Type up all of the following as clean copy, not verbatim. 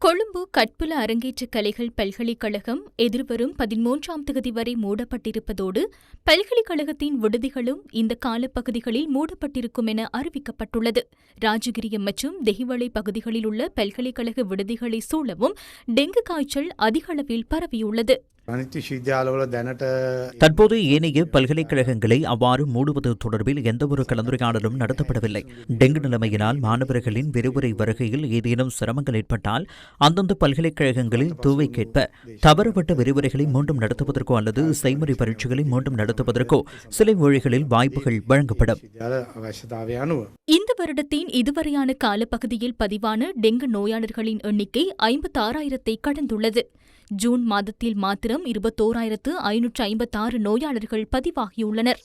கொழும்பு கட்புல அரங்கேற்ற கலைகள் பல்கலைக்கழகம் எதிர்வரும் 13ஆம் தேதி வரை மூடப்பட்டிருப்பதோடு பல்கலைக்கழகத்தின் விடுதிகளும் இந்த காலப்பகுதிகளில் மூடப்பட்டிருக்கும் என அறிவிக்கப்பட்டுள்ளது. ராஜகிரிய மற்றும் தெஹிவளை பகுதிகளில் உள்ள பல்கலைக்கழக விடுதிகளை சூழவும் டெங்கு காய்ச்சல் அதிக அளவில் பரவியுள்ளது. தற்போது ஏனைய பல்கலைக்கழகங்களை அவ்வாறு மூடுவது தொடர்பில் எந்தவொரு கலந்துரையாடலும் நடத்தப்படவில்லை. டெங்கு நிலைமையினால் மாணவர்களின் விரிவுரை வருகையில் ஏதேனும் சிரமங்கள் ஏற்பட்டால் அந்தந்த பல்கலைக்கழகங்களில் தேவைக்கேற்ப தவறுபட்ட விரிவுரைகளை மீண்டும் நடத்துவதற்கோ அல்லது செய்முறை பரீட்சைகளை மீண்டும் நடத்துவதற்கோ சில வேளைகளில் வாய்ப்புகள் வழங்கப்படும். இந்த வருடத்தின் இதுவரையான காலப்பகுதியில் பதிவான டெங்கு நோயாளர்களின் எண்ணிக்கை 56,000-ஐ கடந்துள்ளது. ஜூன் மாதத்தில் மாத்திரம் 21,556 நோயாளர்கள் பதிவாகியுள்ளனர்.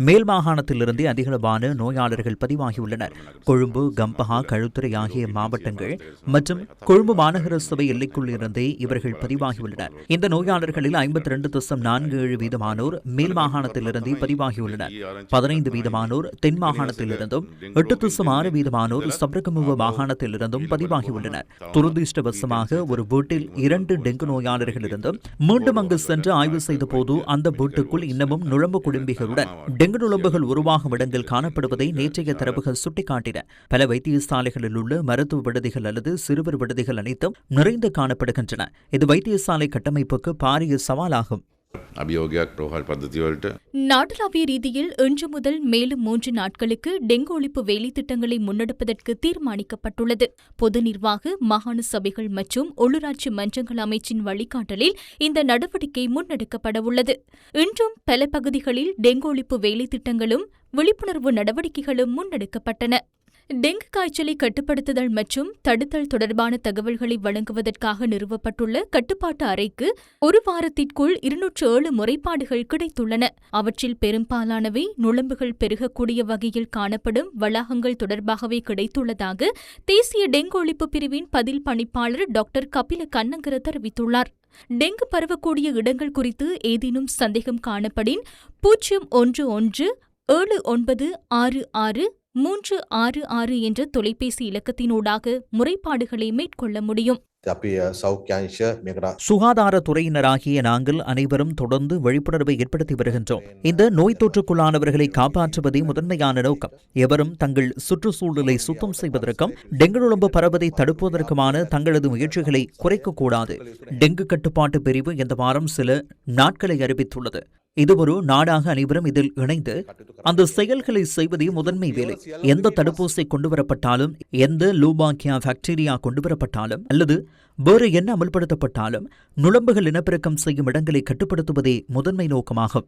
மேல் மாகாணத்திலிருந்தே அதிகளவான நோயாளர்கள் பதிவாகியுள்ளனர். கொழும்பு, கம்பஹா, களுத்துறை ஆகிய மாவட்டங்கள் மற்றும் கொழும்பு மாநகர சபை எல்லைக்குள் இருந்தே இவர்கள் பதிவாகியுள்ளனர். இந்த நோயாளர்களில் 52.47% மேல் மாகாணத்திலிருந்தே பதிவாகியுள்ளனர். 15% தென் மாகாணத்திலிருந்தும் 8.6% சப்ரகமுவ மாகாணத்திலிருந்தும் பதிவாகியுள்ளனர். துரதிருஷ்டவசமாக ஒரு வீட்டில் 2 டெங்கு நோயாளர்கள் இருந்தும் மீண்டும் அங்கு சென்று ஆய்வு செய்த போது அந்த வீட்டுக்குள் இன்னமும் நுழம்பு குடும்பிகளுடன் டெங்கு நுழம்புகள் உருவாகும் இடங்கள் காணப்படுவதை நேற்றைய தரவுகள் சுட்டிக்காட்டின. பல வைத்தியசாலைகளில் உள்ள மருத்துவ விடுதிகள் அல்லது சிறுவர் விடுதிகள் அனைத்தும் நிறைந்து காணப்படுகின்றன. இது வைத்தியசாலை கட்டமைப்புக்கு பாரிய சவாலாகும். நாடளாவிய ரீதியில் இன்று முதல் மேலும் 3 நாட்களுக்கு டெங்கு ஒழிப்பு வேலை திட்டங்களை முன்னெடுப்பதற்கு தீர்மானிக்கப்பட்டுள்ளது. பொது நிர்வாக, மாகாண சபைகள் மற்றும் உள்ளூராட்சி மன்றங்கள் அமைச்சின் வழிகாட்டலில் இந்த நடவடிக்கை முன்னெடுக்கப்படவுள்ளது. இன்றும் பல பகுதிகளில் டெங்கு ஒழிப்பு வேலை திட்டங்களும் விழிப்புணர்வு நடவடிக்கைகளும் முன்னெடுக்கப்பட்டன. டெங்கு காய்ச்சலை கட்டுப்படுத்துதல் மற்றும் தடுத்தல் தொடர்பான தகவல்களை வழங்குவதற்காக நிறுவப்பட்டுள்ள கட்டுப்பாட்டு அறைக்கு ஒரு வாரத்திற்குள் 207 முறைப்பாடுகள் கிடைத்துள்ளன. அவற்றில் பெரும்பாலானவை நுழம்புகள் பெருகக்கூடிய வகையில் காணப்படும் வளாகங்கள் தொடர்பாகவே கிடைத்துள்ளதாக தேசிய டெங்கு ஒழிப்பு பிரிவின் பதில் பணிப்பாளர் டாக்டர் கபில கண்ணங்கர தெரிவித்துள்ளார். டெங்கு பரவக்கூடிய இடங்கள் குறித்து ஏதேனும் சந்தேகம் காணப்படின் 011-1966-366 என்ற தொலைபேசி இலக்கத்தினூடாக முறைப்பாடுகளை மேற்கொள்ள முடியும். சுகாதாரத்துறையினராகிய நாங்கள் அனைவரும் தொடர்ந்து விழிப்புணர்வை ஏற்படுத்தி வருகின்றோம். இந்த நோய் தொற்றுக்குள்ளானவர்களை காப்பாற்றுவதே முதன்மையான நோக்கம். எவரும் தங்கள் சுற்றுச்சூழலை சுத்தம் செய்வதற்கும் டெங்கு நுழம்பு பரவதை தடுப்பதற்குமான தங்களது முயற்சிகளை குறைக்கக்கூடாது. டெங்கு கட்டுப்பாட்டு பிரிவு இந்த வாரம் சில நாட்களை அறிவித்துள்ளது. இது ஒரு நாடாக அனைவரும் இதில் இணைந்து அந்த செயல்களை செய்வதே முதன்மை வேலை. எந்த தடுப்பூசி கொண்டுவரப்பட்டாலும், எந்த லூபாக்கியா பாக்டீரியா கொண்டுவரப்பட்டாலும் அல்லது வேறு என்ன அமல்படுத்தப்பட்டாலும் நுழம்புகள் இனப்பெருக்கம் செய்யும் இடங்களை கட்டுப்படுத்துவதே முதன்மை நோக்கமாகும்.